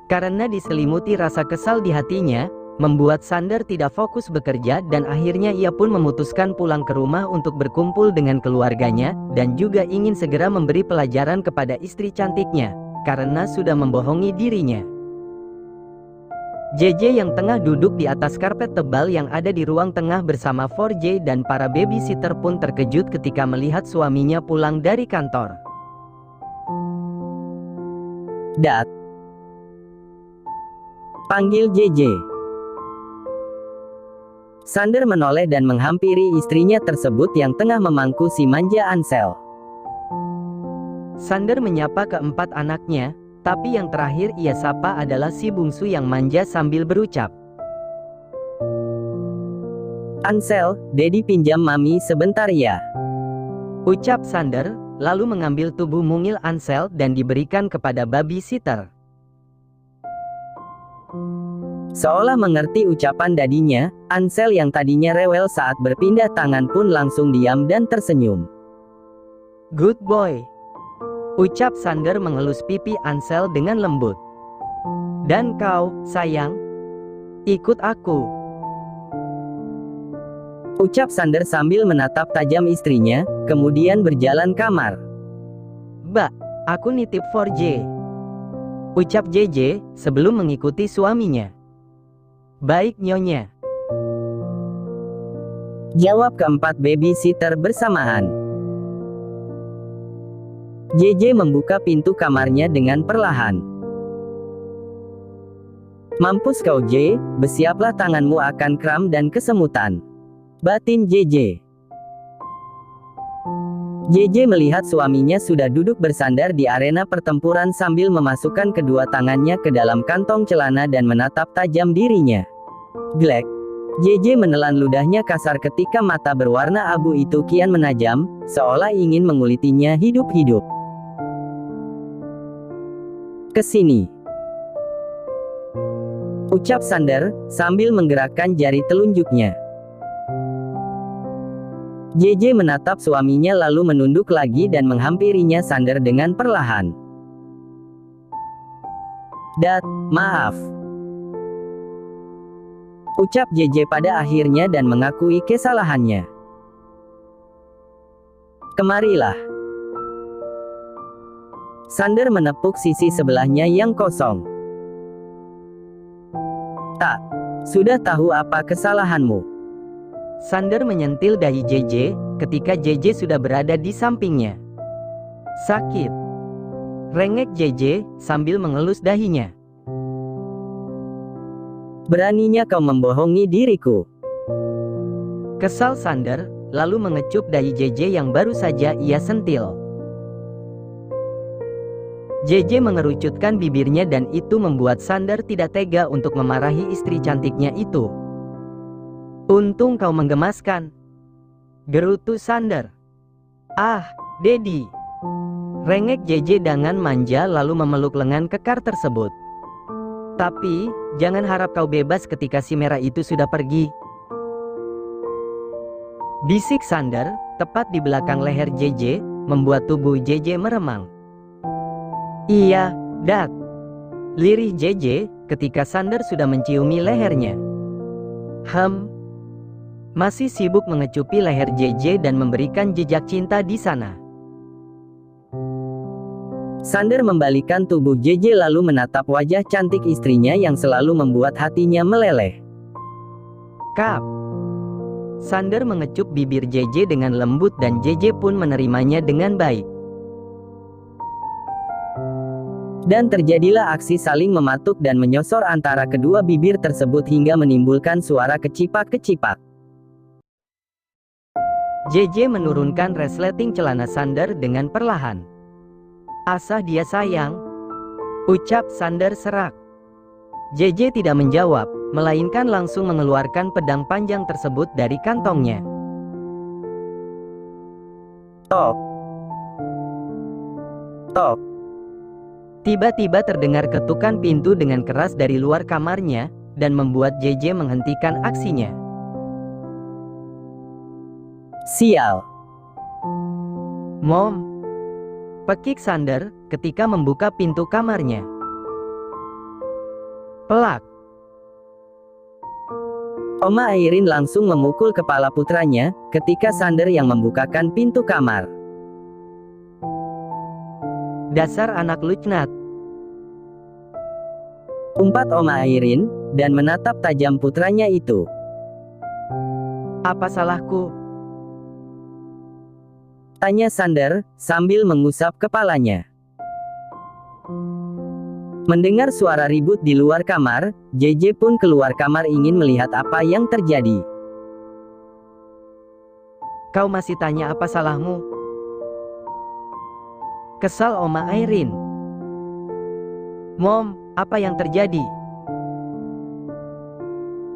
Karena diselimuti rasa kesal di hatinya, membuat Sander tidak fokus bekerja dan akhirnya ia pun memutuskan pulang ke rumah untuk berkumpul dengan keluarganya, dan juga ingin segera memberi pelajaran kepada istri cantiknya, karena sudah membohongi dirinya. JJ yang tengah duduk di atas karpet tebal yang ada di ruang tengah bersama 4J dan para babysitter pun terkejut ketika melihat suaminya pulang dari kantor. "Dad," panggil JJ. Sander menoleh dan menghampiri istrinya tersebut yang tengah memangku si manja Ansel. Sander menyapa keempat anaknya, tapi yang terakhir ia sapa adalah si bungsu yang manja sambil berucap, "Ansel, Dedi pinjam Mami sebentar ya," ucap Sander, lalu mengambil tubuh mungil Ansel dan diberikan kepada babysitter. Seolah mengerti ucapan dadinya, Ansel yang tadinya rewel saat berpindah tangan pun langsung diam dan tersenyum. "Good boy," ucap Sander mengelus pipi Ansel dengan lembut. "Dan kau, sayang, ikut aku," ucap Sander sambil menatap tajam istrinya, kemudian berjalan kamar. "Mbak, aku nitip 4J," ucap JJ sebelum mengikuti suaminya. "Baik nyonya," jawab keempat babysitter bersamaan. JJ membuka pintu kamarnya dengan perlahan. "Mampus kau J, bersiaplah tanganmu akan kram dan kesemutan," batin JJ. JJ melihat suaminya sudah duduk bersandar di arena pertempuran sambil memasukkan kedua tangannya ke dalam kantong celana dan menatap tajam dirinya. Glek. JJ menelan ludahnya kasar ketika mata berwarna abu itu kian menajam, seolah ingin mengulitinya hidup-hidup. "Kesini," ucap Sander, sambil menggerakkan jari telunjuknya. JJ menatap suaminya lalu menunduk lagi dan menghampirinya Sander dengan perlahan. "Dad, maaf," ucap JJ pada akhirnya dan mengakui kesalahannya. "Kemarilah." Sander menepuk sisi sebelahnya yang kosong. "Tak, sudah tahu apa kesalahanmu." Sander menyentil dahi JJ, ketika JJ sudah berada di sampingnya. "Sakit," rengek JJ, sambil mengelus dahinya. "Beraninya kau membohongi diriku," kesal Sander, lalu mengecup dahi JJ yang baru saja ia sentil. JJ mengerucutkan bibirnya dan itu membuat Sander tidak tega untuk memarahi istri cantiknya itu. "Untung kau menggemaskan," gerutu Sander. "Ah, Dedi," rengek JJ dengan manja lalu memeluk lengan kekar tersebut. "Tapi, jangan harap kau bebas ketika si merah itu sudah pergi," bisik Sander, tepat di belakang leher JJ, membuat tubuh JJ meremang. "Iya, Dad," lirih JJ, ketika Sander sudah menciumi lehernya. Masih sibuk mengecupi leher JJ dan memberikan jejak cinta di sana. Sander membalikan tubuh JJ lalu menatap wajah cantik istrinya yang selalu membuat hatinya meleleh. "Kap." Sander mengecup bibir JJ dengan lembut dan JJ pun menerimanya dengan baik. Dan terjadilah aksi saling mematuk dan menyosor antara kedua bibir tersebut hingga menimbulkan suara kecipak-kecipak. JJ menurunkan resleting celana Sander dengan perlahan. "Asah dia sayang," ucap Sander serak. JJ tidak menjawab, melainkan langsung mengeluarkan pedang panjang tersebut dari kantongnya. Tok. Tok. Tiba-tiba terdengar ketukan pintu dengan keras dari luar kamarnya, dan membuat JJ menghentikan aksinya. "Sial. Mom," pekik Sander ketika membuka pintu kamarnya. Pelak. Oma Airin langsung memukul kepala putranya, ketika Sander yang membukakan pintu kamar. Dasar anak lucnat. Umpat Oma Airin, dan menatap tajam putranya itu. Apa salahku? Tanya Sander, sambil mengusap kepalanya. Mendengar suara ribut di luar kamar, JJ pun keluar kamar ingin melihat apa yang terjadi. Kau masih tanya apa salahmu? Kesal Oma Airin. Mom, apa yang terjadi?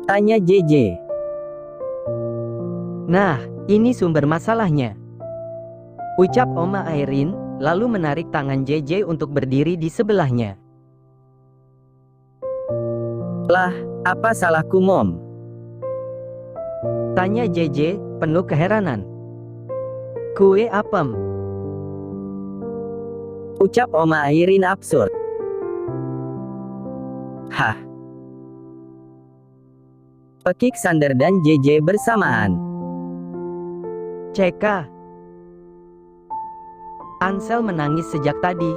Tanya JJ. Nah, ini sumber masalahnya. Ucap Oma Airin, lalu menarik tangan JJ untuk berdiri di sebelahnya. Lah, apa salahku Mom? Tanya JJ, penuh keheranan. Kue apem. Ucap Oma Airin absurd. Hah? Pekik Sander dan JJ bersamaan. Ceka. Ansel menangis sejak tadi.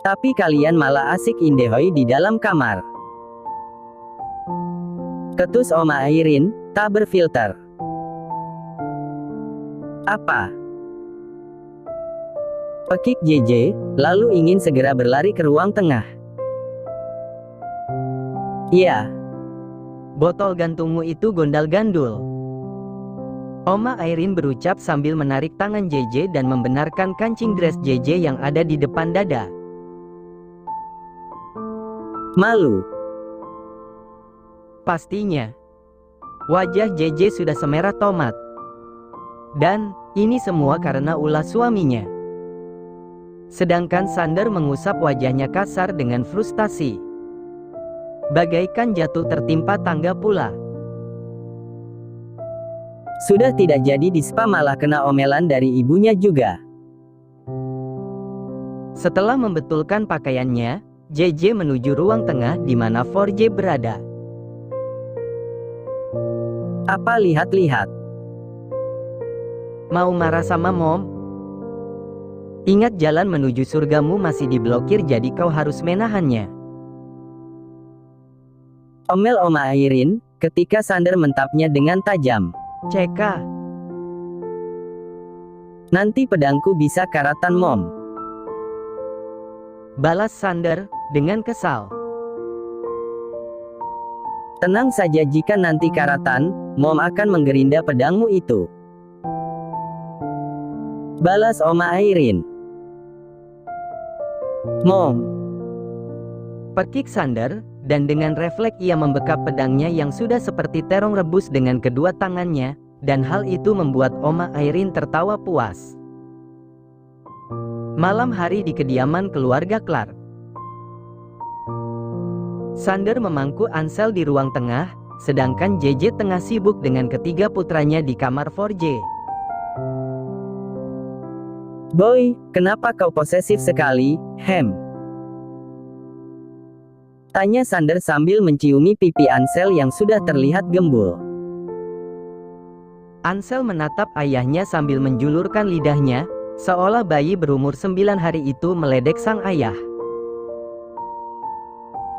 Tapi kalian malah asik indehoi di dalam kamar. Ketus Oma Airin, tak berfilter. Apa? Pekik JJ, lalu ingin segera berlari ke ruang tengah. Iya. Botol gantungmu itu gondal-gandul. Oma Airin berucap sambil menarik tangan JJ dan membenarkan kancing dress JJ yang ada di depan dada. Malu. Pastinya. Wajah JJ sudah semerah tomat. Dan, ini semua karena ulah suaminya. Sedangkan Sander mengusap wajahnya kasar dengan frustasi. Bagaikan jatuh tertimpa tangga pula. Sudah tidak jadi dispa malah kena omelan dari ibunya juga. Setelah membetulkan pakaiannya, JJ menuju ruang tengah di mana 4J berada. Apa lihat-lihat? Mau marah sama Mom? Ingat jalan menuju surgamu masih diblokir jadi kau harus menahannya. Omel Oma Airin, ketika Sander mentapnya dengan tajam. Ceka. Nanti pedangku bisa karatan Mom. Balas Sander, dengan kesal. Tenang saja jika nanti karatan, Mom akan menggerinda pedangmu itu. Balas Oma Airin. Mom. Pekik Sander, dan dengan refleks ia membekap pedangnya yang sudah seperti terong rebus dengan kedua tangannya, dan hal itu membuat Oma Airin tertawa puas. Malam hari di kediaman keluarga Clark. Sander memangku Ansel di ruang tengah, sedangkan JJ tengah sibuk dengan ketiga putranya di kamar 4J. Boy, kenapa kau posesif sekali, Hem? Tanya Sander sambil menciumi pipi Ansel yang sudah terlihat gembul. Ansel menatap ayahnya sambil menjulurkan lidahnya, seolah bayi berumur 9 hari itu meledek sang ayah.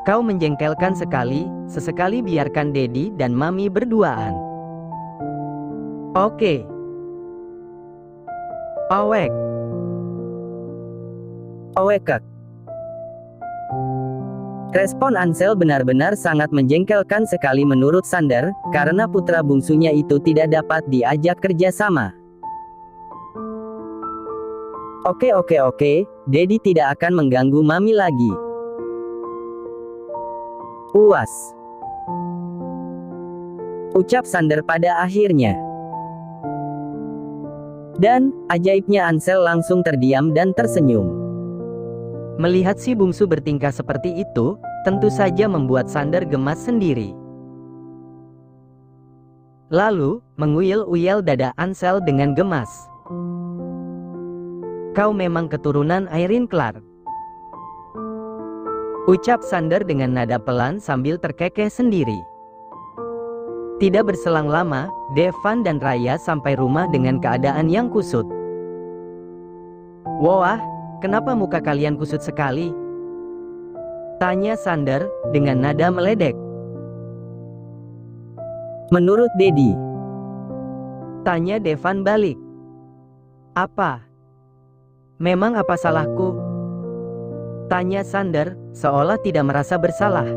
Kau menjengkelkan sekali, sesekali biarkan Dedi dan Mami berduaan. Oke. Owek. Owekek. Respon Ansel benar-benar sangat menjengkelkan sekali menurut Sander, karena putra bungsunya itu tidak dapat diajak kerja sama. Oke, Dedi tidak akan mengganggu Mami lagi. Puas. Ucap Sander pada akhirnya. Dan, ajaibnya Ansel langsung terdiam dan tersenyum. Melihat si bungsu bertingkah seperti itu, tentu saja membuat Sander gemas sendiri. Lalu, menguyel-uyel dada Ansel dengan gemas. Kau memang keturunan Airin Clark. Ucap Sander dengan nada pelan sambil terkekeh sendiri. Tidak berselang lama, Devan dan Raya sampai rumah dengan keadaan yang kusut. "Wah, kenapa muka kalian kusut sekali?" tanya Sander dengan nada meledek. "Menurut Dedi," tanya Devan balik. "Apa? Memang apa salahku?" tanya Sander, seolah tidak merasa bersalah.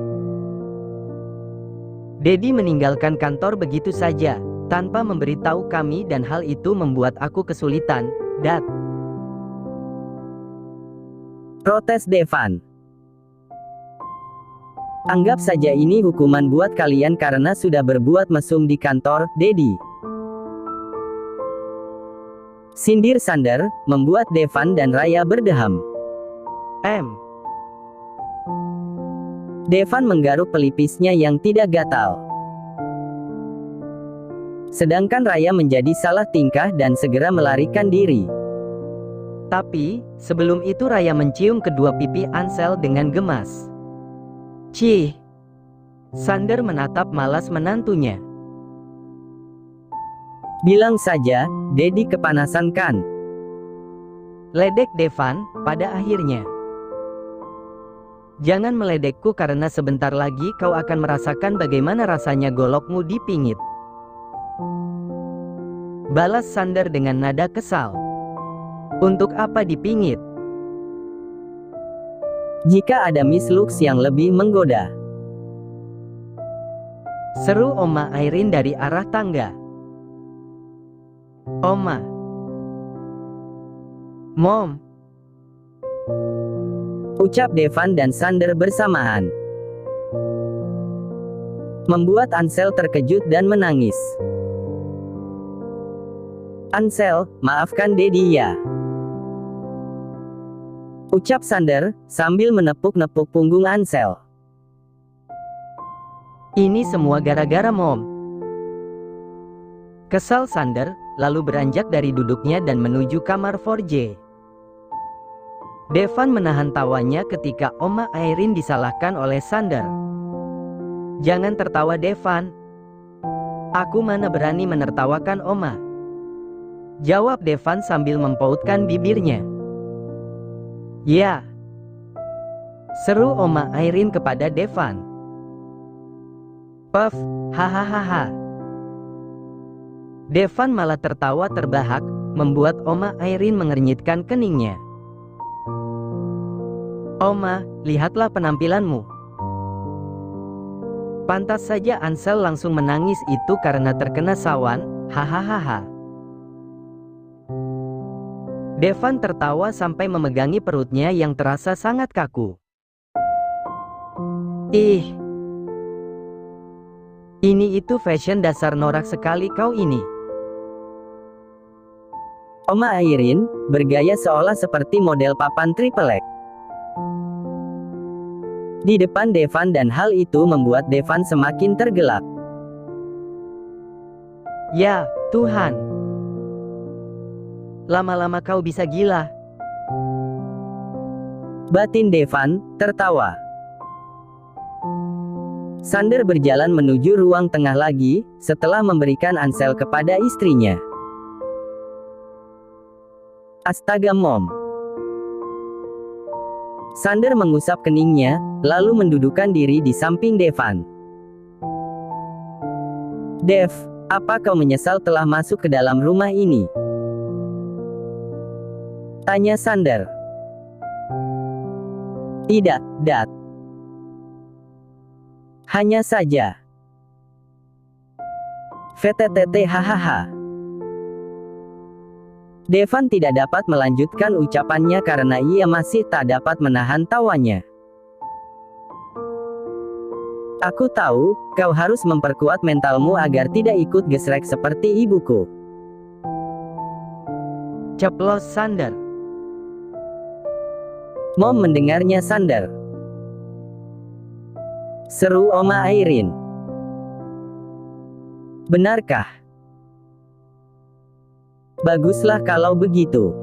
"Dedi meninggalkan kantor begitu saja, tanpa memberitahu kami dan hal itu membuat aku kesulitan, Dad," protes Devan. "Anggap saja ini hukuman buat kalian karena sudah berbuat mesum di kantor, Dedi," sindir Sander, membuat Devan dan Raya berdeham. Devan menggaruk pelipisnya yang tidak gatal. Sedangkan Raya menjadi salah tingkah dan segera melarikan diri. Tapi, sebelum itu Raya mencium kedua pipi Ansel dengan gemas. "Cih!" Sander menatap malas menantunya. "Bilang saja, Dedi kepanasan kan?" ledek Devan, pada akhirnya. "Jangan meledekku karena sebentar lagi kau akan merasakan bagaimana rasanya golokmu dipingit," balas Sander dengan nada kesal. "Untuk apa dipingit? Jika ada Miss Lux yang lebih menggoda," seru Oma Airin dari arah tangga. "Oma, Mom," ucap Devan dan Sander bersamaan, membuat Ansel terkejut dan menangis. "Ansel, maafkan Dedi ya," ucap Sander, sambil menepuk-nepuk punggung Ansel. "Ini semua gara-gara Mom," kesal Sander, lalu beranjak dari duduknya dan menuju kamar 4J. Devan menahan tawanya ketika Oma Airin disalahkan oleh Sander. "Jangan tertawa Devan. Aku mana berani menertawakan Oma," jawab Devan sambil mempautkan bibirnya. "Ya," seru Oma Airin kepada Devan. "Puff, hahaha." Devan malah tertawa terbahak, membuat Oma Airin mengernyitkan keningnya. "Oma, lihatlah penampilanmu." Pantas saja Ansel langsung menangis itu karena terkena sawan, hahaha. Devan tertawa sampai memegangi perutnya yang terasa sangat kaku. "Ih, ini itu fashion dasar norak sekali kau ini." Oma Airin bergaya seolah seperti model papan triple X di depan Devan dan hal itu membuat Devan semakin tergelak. "Ya, Tuhan. Lama-lama kau bisa gila," batin Devan, tertawa. Sander berjalan menuju ruang tengah lagi, setelah memberikan Ansel kepada istrinya. "Astaga Mom." Sander mengusap keningnya, lalu mendudukkan diri di samping Devan. "Dev, apa kau menyesal telah masuk ke dalam rumah ini?" tanya Sander. "Tidak, Dad. Hanya saja. VTTT hahaha." Devan tidak dapat melanjutkan ucapannya karena ia masih tak dapat menahan tawanya. "Aku tahu, kau harus memperkuat mentalmu agar tidak ikut gesrek seperti ibuku," ceplos Sander. Mom mendengarnya Sander. Seru Oma Airin. "Benarkah? Baguslah kalau begitu.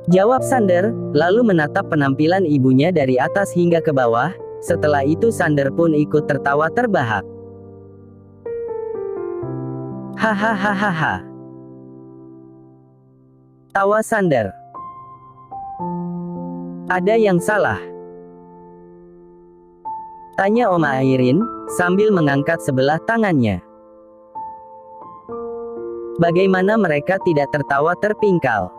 Jawab Sander, lalu menatap penampilan ibunya dari atas hingga ke bawah. Setelah itu Sander pun ikut tertawa terbahak. Hahaha. Tawa Sander. Ada yang salah? Tanya Oma Airin, sambil mengangkat sebelah tangannya. Bagaimana mereka tidak tertawa terpingkal?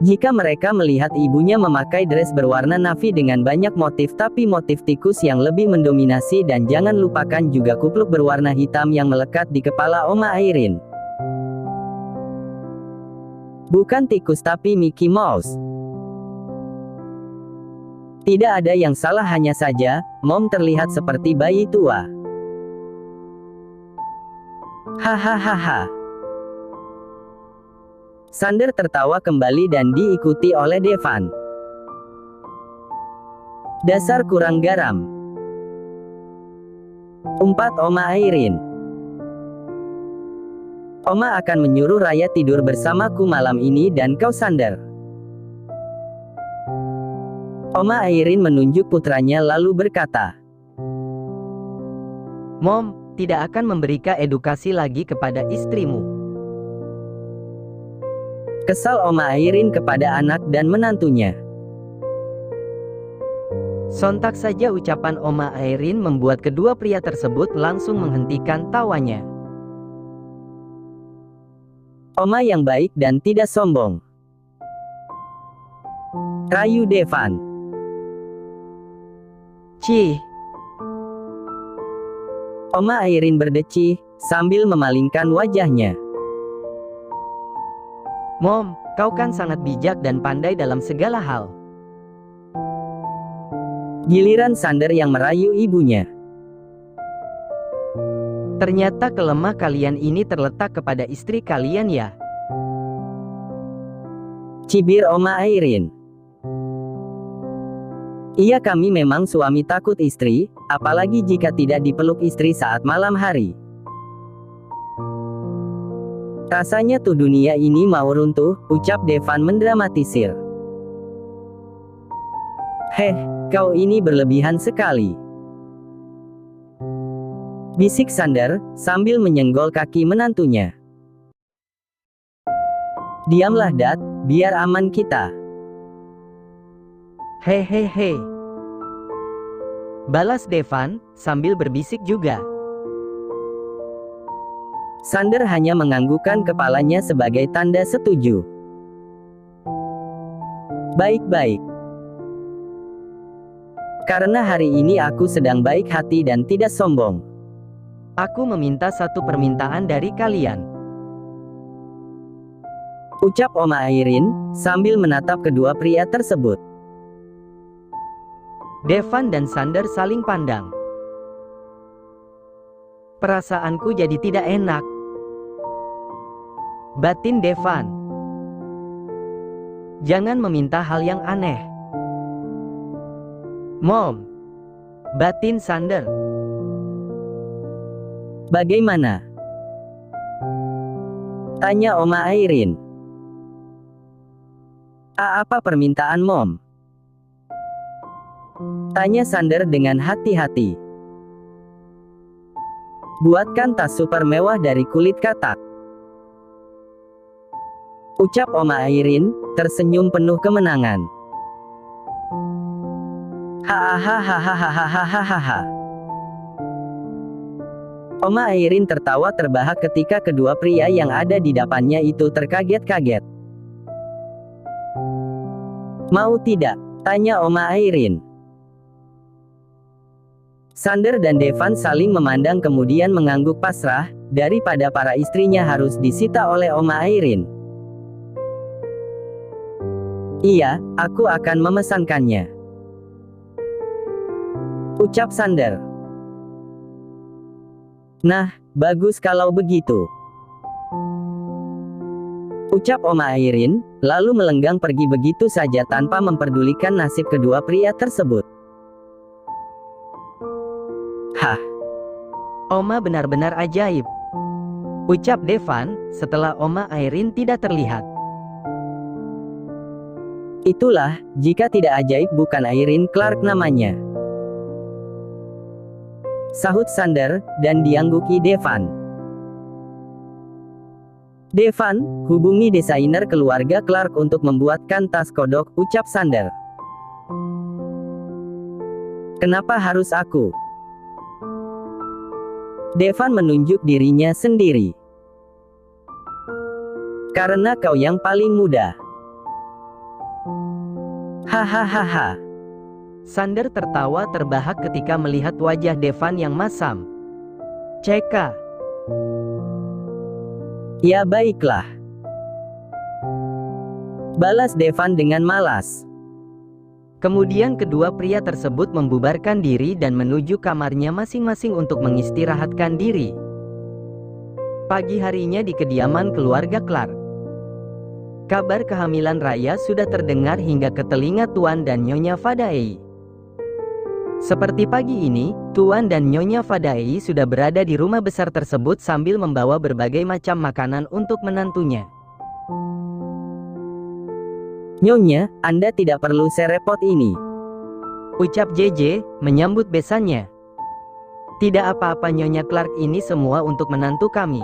Jika mereka melihat ibunya memakai dress berwarna navy dengan banyak motif tapi motif tikus yang lebih mendominasi, dan jangan lupakan juga kupluk berwarna hitam yang melekat di kepala Oma Airin. Bukan tikus tapi Mickey Mouse. Tidak ada yang salah, hanya saja Mom terlihat seperti bayi tua. Hahaha. Sander tertawa kembali dan diikuti oleh Devan. Dasar kurang garam. Umpat Oma Airin. Oma akan menyuruh Raya tidur bersamaku malam ini dan kau Sander. Oma Airin menunjuk putranya lalu berkata, Mom, tidak akan memberikan edukasi lagi kepada istrimu. Kesal Oma Airin kepada anak dan menantunya. Sontak saja ucapan Oma Airin membuat kedua pria tersebut langsung menghentikan tawanya. Oma yang baik dan tidak sombong. Rayu Devan. Cih. Oma Airin berdecih, sambil memalingkan wajahnya. Mom, kau kan sangat bijak dan pandai dalam segala hal. Giliran Sander yang merayu ibunya. Ternyata kelemah kalian ini terletak kepada istri kalian ya. Cibir Oma Airin. Iya, kami memang suami takut istri, apalagi jika tidak dipeluk istri saat malam hari. Rasanya tuh dunia ini mau runtuh, ucap Devan mendramatisir. Heh, kau ini berlebihan sekali. Bisik Sander, sambil menyenggol kaki menantunya. Diamlah Dat, biar aman kita. Hehehe. Balas Devan, sambil berbisik juga. Sander hanya menganggukkan kepalanya sebagai tanda setuju. Baik-baik. Karena hari ini aku sedang baik hati dan tidak sombong. Aku meminta satu permintaan dari kalian. Ucap Oma Airin, sambil menatap kedua pria tersebut. Devan dan Sander saling pandang. Perasaanku jadi tidak enak. Batin Devan. Jangan meminta hal yang aneh. Mom. Batin Sander. Bagaimana? Tanya Oma Airin. Apa permintaan Mom? Tanya Sander dengan hati-hati. Buatkan tas super mewah dari kulit katak. Ucap Oma Airin, tersenyum penuh kemenangan. Hahaha. Oma Airin tertawa terbahak ketika kedua pria yang ada di depannya itu terkaget-kaget. Mau tidak? Tanya Oma Airin. Sander dan Devan saling memandang kemudian mengangguk pasrah, daripada para istrinya harus disita oleh Oma Airin. Iya, aku akan memesankannya. Ucap Sander. Nah, bagus kalau begitu. Ucap Oma Airin, lalu melenggang pergi begitu saja tanpa memperdulikan nasib kedua pria tersebut. Hah. Oma benar-benar ajaib. Ucap Devan, setelah Oma Airin tidak terlihat. Itulah, jika tidak ajaib bukan Irene Clark namanya. Sahut Sander, dan diangguki Devan. Devan, hubungi desainer keluarga Clark untuk membuatkan tas kodok, ucap Sander. Kenapa harus aku? Devan menunjuk dirinya sendiri. Karena kau yang paling muda. Hahaha. Sander tertawa terbahak ketika melihat wajah Devan yang masam. Ceka. Ya baiklah. Balas Devan dengan malas. Kemudian kedua pria tersebut membubarkan diri dan menuju kamarnya masing-masing untuk mengistirahatkan diri. Pagi harinya di kediaman keluarga Clark. Kabar kehamilan Raya sudah terdengar hingga ke telinga Tuan dan Nyonya Fadaei. Seperti pagi ini, Tuan dan Nyonya Fadaei sudah berada di rumah besar tersebut sambil membawa berbagai macam makanan untuk menantunya. Nyonya, Anda tidak perlu serepot ini. Ucap JJ, menyambut besannya. Tidak apa-apa Nyonya Clark, ini semua untuk menantu kami.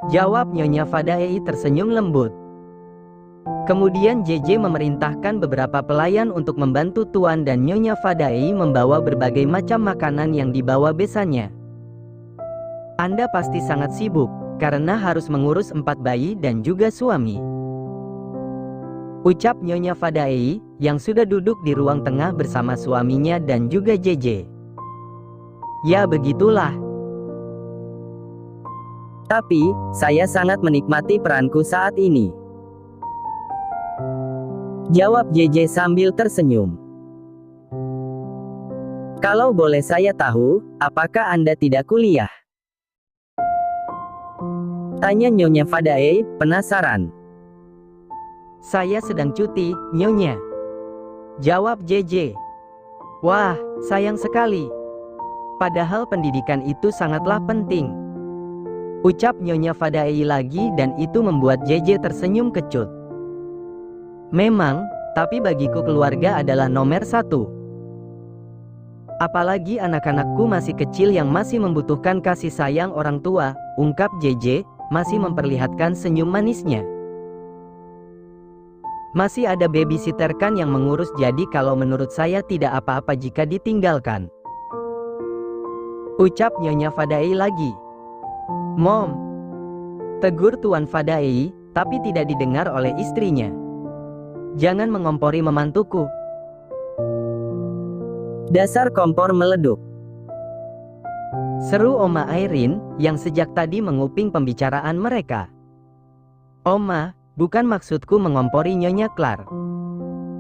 Jawab Nyonya Fadaei tersenyum lembut. Kemudian JJ memerintahkan beberapa pelayan untuk membantu Tuan dan Nyonya Fadaei membawa berbagai macam makanan yang dibawa besannya. Anda pasti sangat sibuk, karena harus mengurus 4 bayi dan juga suami. Ucap Nyonya Fadaei, yang sudah duduk di ruang tengah bersama suaminya dan juga JJ. Ya begitulah. Tapi, saya sangat menikmati peranku saat ini. Jawab JJ sambil tersenyum. Kalau boleh saya tahu, apakah Anda tidak kuliah? Tanya Nyonya Fadaei, penasaran. Saya sedang cuti, Nyonya. Jawab JJ. Wah, sayang sekali. Padahal pendidikan itu sangatlah penting. Ucap Nyonya Fadaei lagi dan itu membuat JJ tersenyum kecut. Memang, tapi bagiku keluarga adalah nomor 1. Apalagi anak-anakku masih kecil yang masih membutuhkan kasih sayang orang tua, ungkap JJ, masih memperlihatkan senyum manisnya. Masih ada babysitter kan yang mengurus, jadi kalau menurut saya tidak apa-apa jika ditinggalkan. Ucap Nyonya Fadaei lagi. Mom. Tegur Tuan Fadaei, tapi tidak didengar oleh istrinya. Jangan mengompori memantuku. Dasar kompor meleduk. Seru Oma Irene, yang sejak tadi menguping pembicaraan mereka. Oma, bukan maksudku mengompori Nyonya Clark.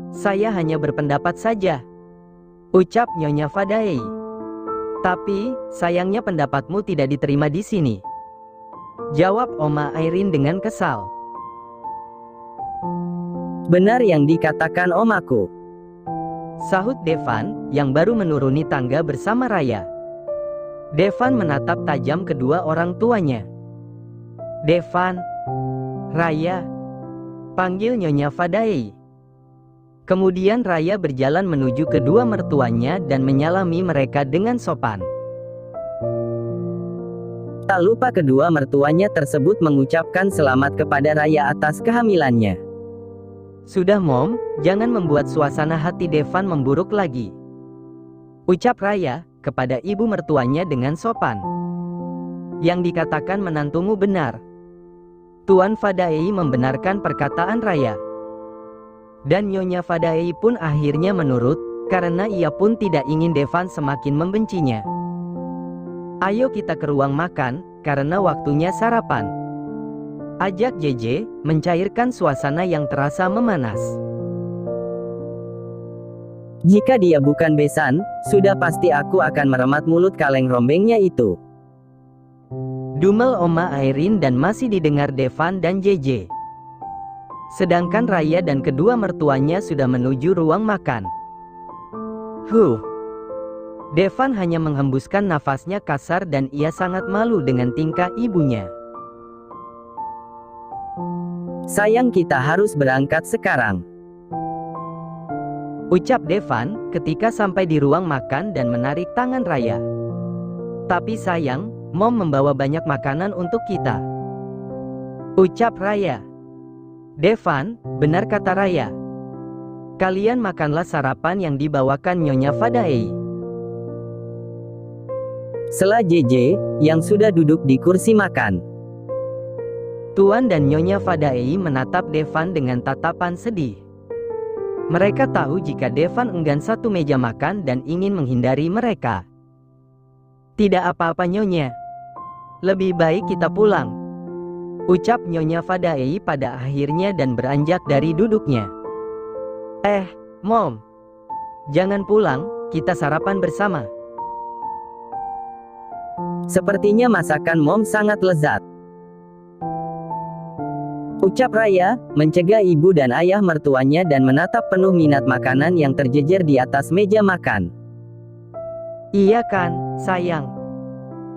Saya hanya berpendapat saja. Ucap Nyonya Fadaei. Tapi, sayangnya pendapatmu tidak diterima di sini. Jawab Oma Irene dengan kesal. Benar yang dikatakan omaku. Sahut Devan, yang baru menuruni tangga bersama Raya. Devan menatap tajam kedua orang tuanya. Devan. Raya. Panggil Nyonya Fadaei. Kemudian Raya berjalan menuju kedua mertuanya dan menyalami mereka dengan sopan. Tak lupa kedua mertuanya tersebut mengucapkan selamat kepada Raya atas kehamilannya. Sudah Mom, jangan membuat suasana hati Devan memburuk lagi. Ucap Raya, kepada ibu mertuanya dengan sopan. Yang dikatakan menantumu benar. Tuan Fadaei membenarkan perkataan Raya. Dan Nyonya Fadaei pun akhirnya menurut, karena ia pun tidak ingin Devan semakin membencinya. Ayo kita ke ruang makan, karena waktunya sarapan. Ajak JJ, mencairkan suasana yang terasa memanas. Jika dia bukan besan, sudah pasti aku akan meremat mulut kaleng rombengnya itu. Dumel Oma Irene dan masih didengar Devan dan JJ. Sedangkan Raya dan kedua mertuanya sudah menuju ruang makan. Devan hanya menghembuskan nafasnya kasar dan ia sangat malu dengan tingkah ibunya. Sayang, kita harus berangkat sekarang. Ucap Devan ketika sampai di ruang makan dan menarik tangan Raya. Tapi sayang, Mom membawa banyak makanan untuk kita. Ucap Raya. Devan, benar kata Raya. Kalian makanlah sarapan yang dibawakan Nyonya Fadaei. Sela JJ, yang sudah duduk di kursi makan. Tuan dan Nyonya Fadaei menatap Devan dengan tatapan sedih. Mereka tahu jika Devan enggan satu meja makan dan ingin menghindari mereka. Tidak apa-apa Nyonya. Lebih baik kita pulang. Ucap Nyonya Fadaei pada akhirnya dan beranjak dari duduknya. Mom. Jangan pulang, kita sarapan bersama. Sepertinya masakan Mom sangat lezat. Ucap Raya, mencegah ibu dan ayah mertuanya dan menatap penuh minat makanan yang terjejer di atas meja makan. Iya kan, sayang.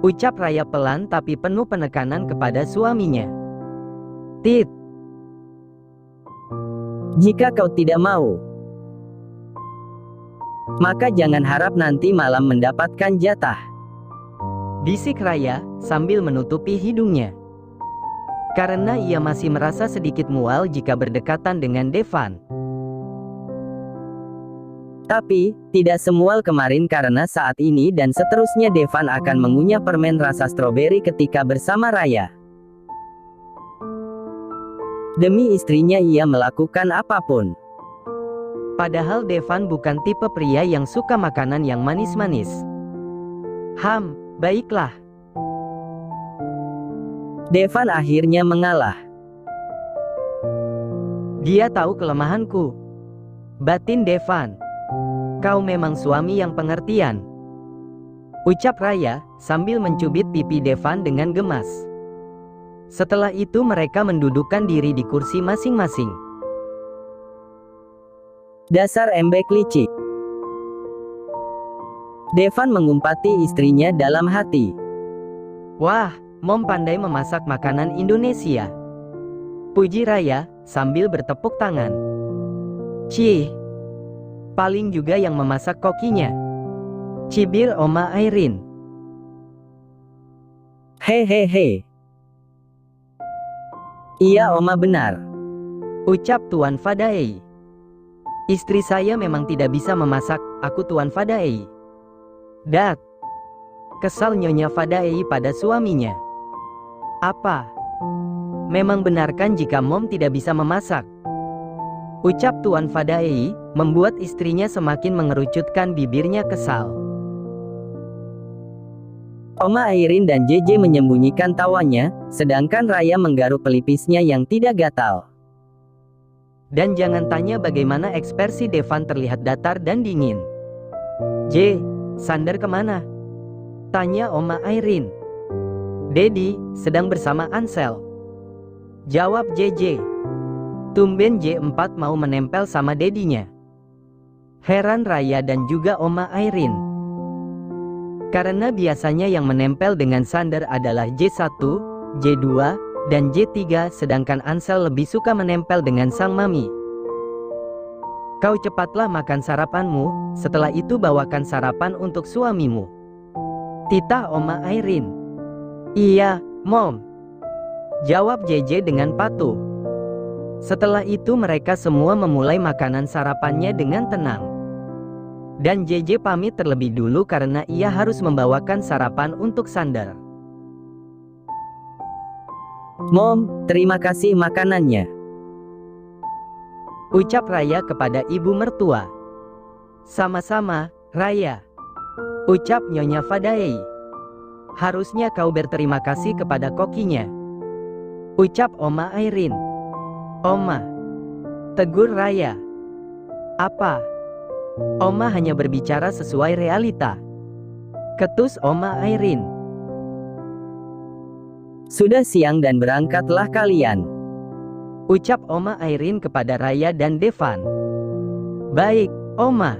Ucap Raya pelan tapi penuh penekanan kepada suaminya. Tit. Jika kau tidak mau, maka jangan harap nanti malam mendapatkan jatah. Bisik Raya sambil menutupi hidungnya. Karena ia masih merasa sedikit mual jika berdekatan dengan Devan. Tapi, tidak semual kemarin karena saat ini dan seterusnya Devan akan mengunyah permen rasa stroberi ketika bersama Raya. Demi istrinya ia melakukan apapun. Padahal Devan bukan tipe pria yang suka makanan yang manis-manis. Baiklah. Devan akhirnya mengalah. Dia tahu kelemahanku. Batin Devan. Kau memang suami yang pengertian. Ucap Raya sambil mencubit pipi Devan dengan gemas. Setelah itu mereka mendudukkan diri di kursi masing-masing. Dasar embek licik. Devan mengumpati istrinya dalam hati. Wah, Mom pandai memasak makanan Indonesia. Puji Raya sambil bertepuk tangan. Cih. Paling juga yang memasak kokinya. Cibir Oma Airin. Hehehe. Iya Oma benar. Ucap Tuan Fadaei. Istri saya memang tidak bisa memasak, aku Tuan Fadaei. Dat. Kesal Nyonya Fadaei pada suaminya. Apa? Memang benarkan jika Mom tidak bisa memasak? Ucap Tuan Fadaei, membuat istrinya semakin mengerucutkan bibirnya kesal. Oma Airin dan JJ menyembunyikan tawanya, sedangkan Raya menggaruk pelipisnya yang tidak gatal. Dan jangan tanya bagaimana ekspresi Devan terlihat datar dan dingin. Sander kemana? Tanya Oma Airin. Dedi sedang bersama Ansel. Jawab JJ. Tumben J4 mau menempel sama dedinya. Heran Raya dan juga Oma Airin. Karena biasanya yang menempel dengan Sander adalah J1, J2, dan J3, sedangkan Ansel lebih suka menempel dengan sang mami. Kau cepatlah makan sarapanmu, setelah itu bawakan sarapan untuk suamimu. Titah Oma Airin. Iya, Mom. Jawab JJ dengan patuh. Setelah itu mereka semua memulai makanan sarapannya dengan tenang. Dan JJ pamit terlebih dulu karena ia harus membawakan sarapan untuk Sander. Mom, terima kasih makanannya. Ucap Raya kepada ibu mertua. Sama-sama, Raya. Ucap Nyonya Fadaei. Harusnya kau berterima kasih kepada kokinya. Ucap Oma Airin. Oma. Tegur Raya. Apa? Oma hanya berbicara sesuai realita. Ketus Oma Airin. Sudah siang dan berangkatlah kalian. Ucap Oma Airin kepada Raya dan Devan. Baik, Oma.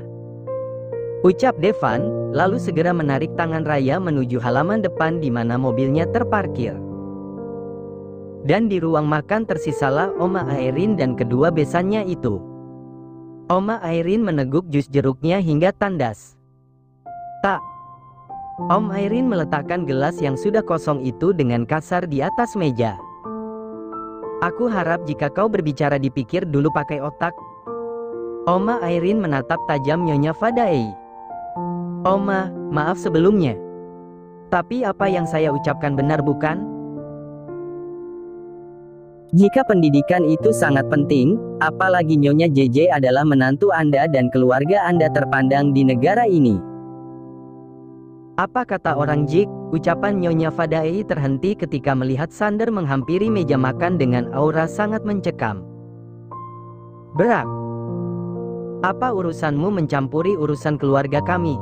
Ucap Devan, lalu segera menarik tangan Raya menuju halaman depan di mana mobilnya terparkir. Dan di ruang makan tersisalah Oma Airin dan kedua besannya itu. Oma Airin meneguk jus jeruknya hingga tandas. Tak. Om Airin meletakkan gelas yang sudah kosong itu dengan kasar di atas meja. Aku harap jika kau berbicara dipikir dulu pakai otak. Oma Airin menatap tajam Nyonya Fadaei. Oma, maaf sebelumnya. Tapi apa yang saya ucapkan benar bukan? Jika pendidikan itu sangat penting, apalagi Nyonya JJ adalah menantu Anda dan keluarga Anda terpandang di negara ini. Apa kata orang Jik? Ucapan Nyonya Fadaei terhenti ketika melihat Sander menghampiri meja makan dengan aura sangat mencekam. Berak. Apa urusanmu mencampuri urusan keluarga kami?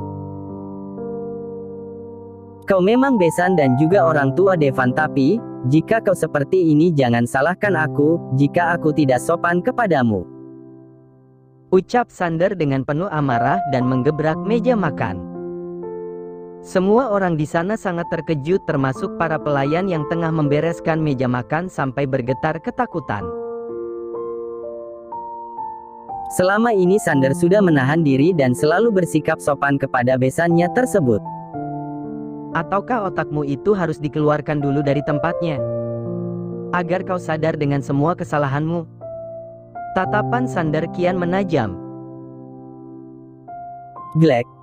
Kau memang besan dan juga orang tua Devan, tapi jika kau seperti ini jangan salahkan aku jika aku tidak sopan kepadamu. Ucap Sander dengan penuh amarah dan menggebrak meja makan. Semua orang di sana sangat terkejut termasuk para pelayan yang tengah membereskan meja makan sampai bergetar ketakutan. Selama ini Sander sudah menahan diri dan selalu bersikap sopan kepada besannya tersebut. Ataukah otakmu itu harus dikeluarkan dulu dari tempatnya? Agar kau sadar dengan semua kesalahanmu. Tatapan Sander kian menajam. Glek.